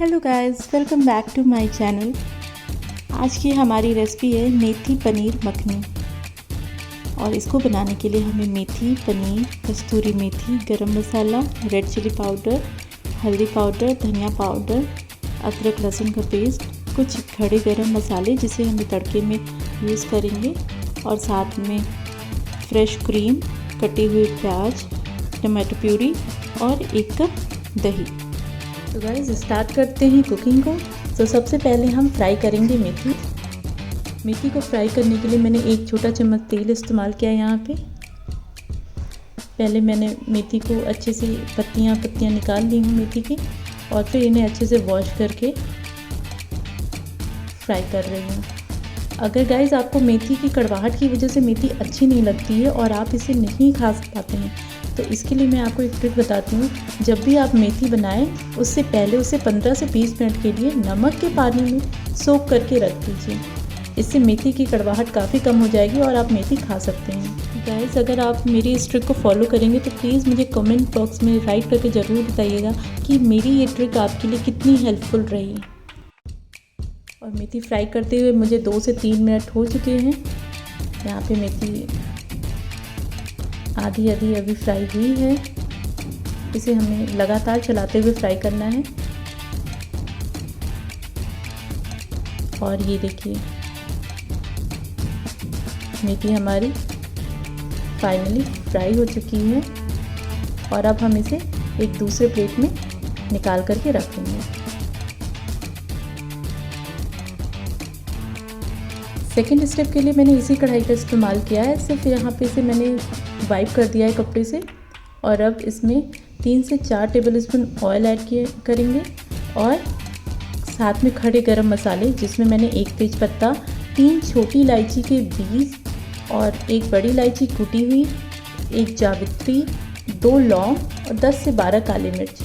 Hello guys, welcome back to my channel. आज की हमारी रेसिपी है मेथी पनीर मखनी। और इसको बनाने के लिए हमें मेथी, पनीर, कस्तूरी मेथी, गरम मसाला, रेड चिली पाउडर, हल्दी पाउडर, धनिया पाउडर, अदरक लहसुन का पेस्ट, कुछ खड़े गरम मसाले जिसे हम तड़के में यूज़ करेंगे, और साथ में फ्रेश क्रीम, कटे हुए प्याज, टमाटो प्यूरी और 1 कप दही। तो गाइस स्टार्ट करते हैं कुकिंग को। तो सबसे पहले हम फ्राई करेंगे मेथी को फ्राई करने के लिए मैंने 1 छोटा चम्मच तेल इस्तेमाल किया है यहाँ पे। पहले मैंने मेथी को अच्छे से पत्तियाँ निकाल ली हूँ मेथी की, और फिर इन्हें अच्छे से वॉश करके फ्राई कर रही हूँ। अगर गाइस आपको मेथी की कड़वाहट की वजह से मेथी अच्छी नहीं लगती है और आप इसे नहीं खा पाते हैं, तो इसके लिए मैं आपको एक ट्रिक बताती हूँ। जब भी आप मेथी बनाएं उससे पहले उसे 15 से 20 मिनट के लिए नमक के पानी में सोक करके रख दीजिए। इससे मेथी की कड़वाहट काफ़ी कम हो जाएगी और आप मेथी खा सकते हैं। गाइस अगर आप मेरी इस ट्रिक को फॉलो करेंगे तो प्लीज़ मुझे कमेंट बॉक्स में राइट करके ज़रूर बताइएगा कि मेरी ये ट्रिक आपके लिए कितनी हेल्पफुल रही। और मेथी फ्राई करते हुए मुझे 2 से 3 मिनट हो चुके हैं। यहाँ पे मेथी आधी अभी फ्राई हुई है। इसे हमें लगातार चलाते हुए फ्राई करना है। और ये देखिए मेथी हमारी फाइनली फ्राई हो चुकी है, और अब हम इसे एक दूसरे प्लेट में निकाल करके रख देंगे। सेकेंड स्टेप के लिए मैंने इसी कढ़ाई का इस्तेमाल किया है। सिर्फ यहाँ पे इसे मैंने वाइप कर दिया है कपड़े से, और अब इसमें 3 से 4 टेबलस्पून ऑयल ऐड करेंगे, और साथ में खड़े गरम मसाले जिसमें मैंने 1 तेज़पत्ता, 3 छोटी इलायची के बीज और 1 बड़ी इलायची कूटी हुई, 1 जावित्री, 2 लौंग और 10 से 12 काली मिर्च।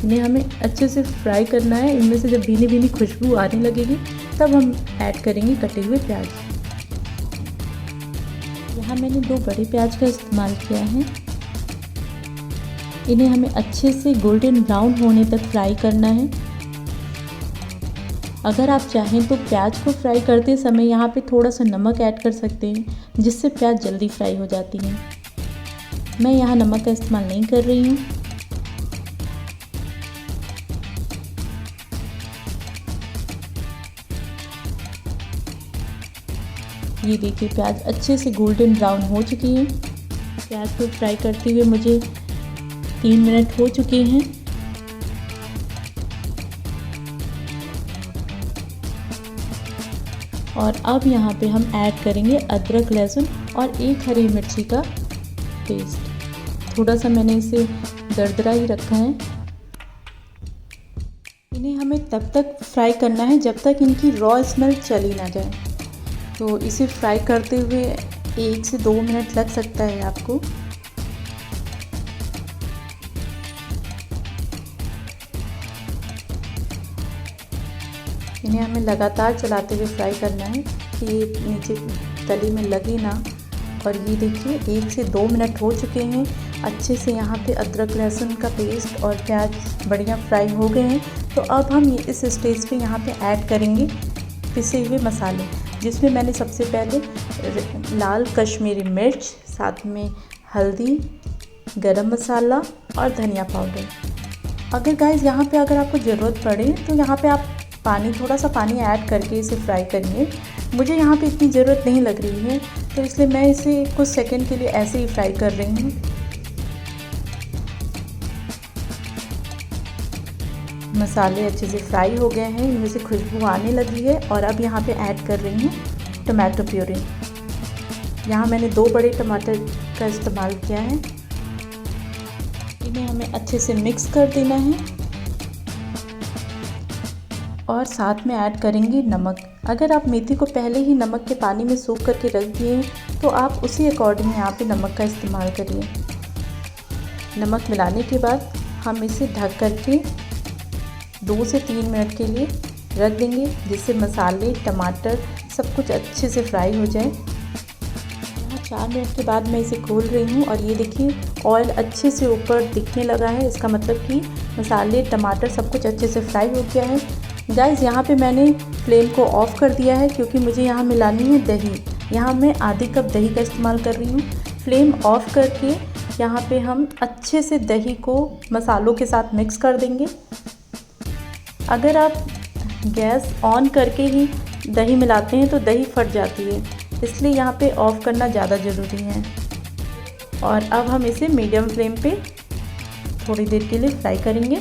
इन्हें हमें अच्छे से फ्राई करना है। इनमें से जब भीनी भीनी खुशबू आने लगेगी तब हम ऐड करेंगे कटे हुए प्याज। यहाँ मैंने 2 बड़े प्याज का इस्तेमाल किया है। इन्हें हमें अच्छे से गोल्डन ब्राउन होने तक फ्राई करना है। अगर आप चाहें तो प्याज को फ्राई करते समय यहाँ पे थोड़ा सा नमक ऐड कर सकते हैं, जिससे प्याज जल्दी फ्राई हो जाती है। मैं यहाँ नमक का इस्तेमाल नहीं कर रही हूँ। ये देखिए प्याज अच्छे से गोल्डन ब्राउन हो चुकी है। प्याज को फ्राई करते हुए मुझे 3 मिनट हो चुके हैं। और अब यहाँ पे हम ऐड करेंगे अदरक लहसुन और 1 हरी मिर्ची का पेस्ट। थोड़ा सा मैंने इसे दरदरा ही रखा है। इन्हें हमें तब तक फ्राई करना है जब तक इनकी रॉ स्मेल चली ना जाए। तो इसे फ्राई करते हुए 1 से 2 मिनट लग सकता है आपको। इन्हें हमें लगातार चलाते हुए फ्राई करना है कि ये नीचे तली में लगे ना। और ये देखिए 1 से 2 मिनट हो चुके हैं। अच्छे से यहाँ पे अदरक लहसुन का पेस्ट और प्याज बढ़िया फ्राई हो गए हैं। तो अब हम इस स्टेज पे यहाँ पे ऐड करेंगे पिसे हुए मसाले, जिसमें मैंने सबसे पहले लाल कश्मीरी मिर्च, साथ में हल्दी, गरम मसाला और धनिया पाउडर। अगर गाइस यहाँ पे अगर आपको ज़रूरत पड़े तो यहाँ पे आप थोड़ा सा पानी ऐड करके इसे फ्राई करिए। मुझे यहाँ पे इतनी ज़रूरत नहीं लग रही है, तो इसलिए मैं इसे कुछ सेकंड के लिए ऐसे ही फ्राई कर रही हूँ। मसाले अच्छे से फ्राई हो गए हैं, इनमें से खुशबू आने लगी है। और अब यहाँ पे ऐड कर रही हूँ टमाटो प्यूरी। यहाँ मैंने 2 बड़े टमाटर का इस्तेमाल किया है। इन्हें हमें अच्छे से मिक्स कर देना है, और साथ में ऐड करेंगे नमक। अगर आप मेथी को पहले ही नमक के पानी में सोख करके रख दिए हैं तो आप उसी अकॉर्डिंग यहाँ पे नमक का इस्तेमाल करिए। नमक मिलाने के बाद हम इसे ढक करके 2 से 3 मिनट के लिए रख देंगे, जिससे मसाले, टमाटर सब कुछ अच्छे से फ्राई हो जाए। यहाँ 4 मिनट के बाद मैं इसे खोल रही हूँ, और ये देखिए ऑयल अच्छे से ऊपर दिखने लगा है। इसका मतलब कि मसाले, टमाटर सब कुछ अच्छे से फ्राई हो गया है। गाइस यहाँ पे मैंने फ्लेम को ऑफ़ कर दिया है क्योंकि मुझे यहाँ मिलानी है दही। यहाँ मैं आधी कप दही का इस्तेमाल कर रही हूँ। फ्लेम ऑफ़ करके यहाँ पे हम अच्छे से दही को मसालों के साथ मिक्स कर देंगे। अगर आप गैस ऑन करके ही दही मिलाते हैं तो दही फट जाती है, इसलिए यहाँ पे ऑफ़ करना ज़्यादा ज़रूरी है। और अब हम इसे मीडियम फ्लेम पे थोड़ी देर के लिए फ्राई करेंगे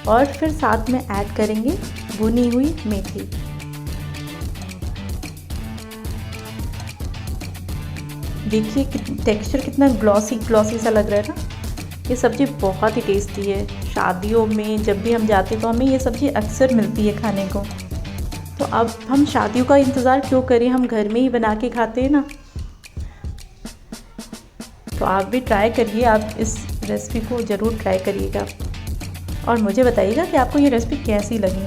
और फिर साथ में ऐड करेंगे भुनी हुई मेथी। देखिए टेक्सचर कितना ग्लॉसी सा लग रहा है ना। ये सब्ज़ी बहुत ही टेस्टी है। शादियों में जब भी हम जाते हैं तो हमें ये सब्ज़ी अक्सर मिलती है खाने को। तो अब हम शादियों का इंतज़ार क्यों करें, हम घर में ही बना के खाते हैं ना। तो आप भी ट्राई करिए, आप इस रेसिपी को ज़रूर ट्राई करिएगा और मुझे बताइएगा कि आपको ये रेसिपी कैसी लगी।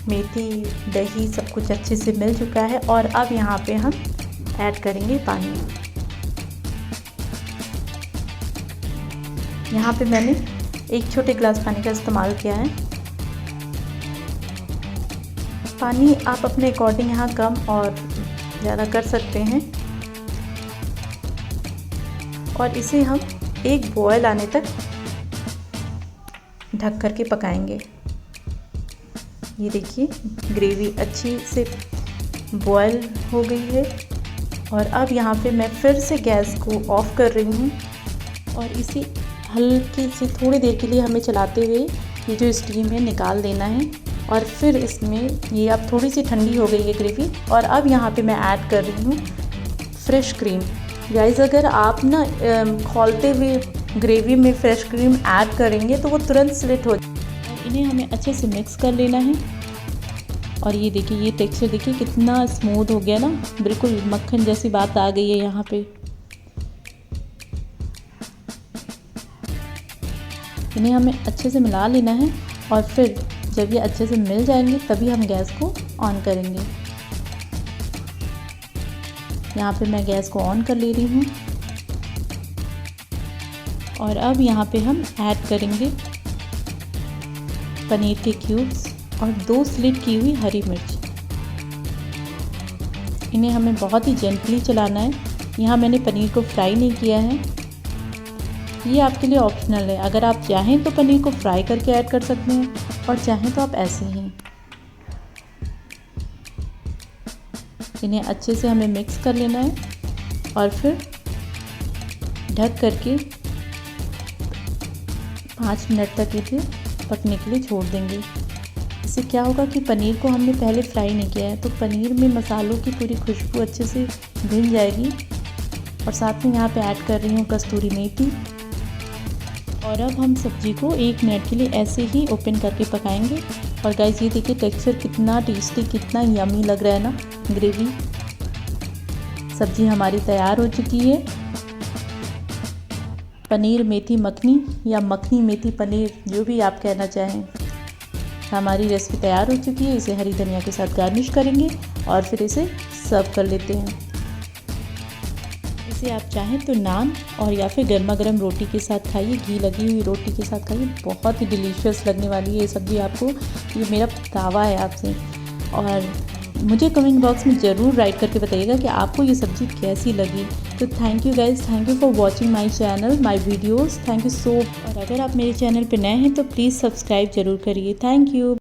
मेथी, दही सब कुछ अच्छे से मिल चुका है और अब यहाँ पे हम ऐड करेंगे पानी। यहाँ पे मैंने 1 छोटे गिलास पानी का इस्तेमाल किया है। पानी आप अपने अकॉर्डिंग यहाँ कम और ज़्यादा कर सकते हैं और इसे हम एक बॉयल आने तक ढक कर के पकाएंगे। ये देखिए ग्रेवी अच्छी से बॉयल हो गई है और अब यहाँ पे मैं फिर से गैस को ऑफ़ कर रही हूँ और इसी हल्की से थोड़ी देर के लिए हमें चलाते हुए ये जो स्टीम है निकाल देना है। और फिर इसमें ये अब थोड़ी सी ठंडी हो गई है ग्रेवी और अब यहाँ पे मैं ऐड कर रही हूँ फ्रेश क्रीम। गाइस अगर आप ना खौलते हुए ग्रेवी में फ्रेश क्रीम ऐड करेंगे तो वो तुरंत स्लिट हो जाए। और इन्हें हमें अच्छे से मिक्स कर लेना है। और ये देखिए ये टेक्सचर देखिए कितना स्मूथ हो गया ना, बिल्कुल मक्खन जैसी बात आ गई है यहाँ पे। इन्हें हमें अच्छे से मिला लेना है और फिर जब ये अच्छे से मिल जाएंगे तभी हम गैस को ऑन करेंगे। यहाँ पे मैं गैस को ऑन कर ले रही हूँ और अब यहाँ पे हम ऐड करेंगे पनीर के क्यूब्स और 2 स्लिट की हुई हरी मिर्च। इन्हें हमें बहुत ही जेंटली चलाना है। यहाँ मैंने पनीर को फ्राई नहीं किया है, ये आपके लिए ऑप्शनल है। अगर आप चाहें तो पनीर को फ्राई करके ऐड कर सकते हैं और चाहें तो आप ऐसे ही। इन्हें अच्छे से हमें मिक्स कर लेना है और फिर ढक करके 5 मिनट तक इसे पकने के लिए छोड़ देंगे। इससे क्या होगा कि पनीर को हमने पहले फ्राई नहीं किया है तो पनीर में मसालों की पूरी खुशबू अच्छे से भुन जाएगी। और साथ में यहाँ पे ऐड कर रही हूँ कस्तूरी मेथी। और अब हम सब्ज़ी को 1 मिनट के लिए ऐसे ही ओपन करके पकाएंगे। और गाइस ये देखिए टेक्सचर कितना टेस्टी, कितना यमी लग रहा है ना। ग्रेवी सब्ज़ी हमारी तैयार हो चुकी है। पनीर मेथी मखनी या मखनी मेथी पनीर, जो भी आप कहना चाहें, हमारी रेसिपी तैयार हो चुकी है। इसे हरी धनिया के साथ गार्निश करेंगे और फिर इसे सर्व कर लेते हैं। इसे आप चाहें तो नान और या फिर गर्मा गर्म रोटी के साथ खाइए, घी लगी हुई रोटी के साथ खाइए, बहुत ही डिलीशियस लगने वाली है ये सब्ज़ी आपको। ये मेरा दावा है आपसे। और मुझे कमेंट बॉक्स में ज़रूर राइट करके बताइएगा कि आपको ये सब्ज़ी कैसी लगी। तो thank you guys, thank you for watching my channel, my videos, thank you so. और अगर आप मेरे चैनल पर नए हैं तो प्लीज़ सब्सक्राइब ज़रूर करिए। Thank you.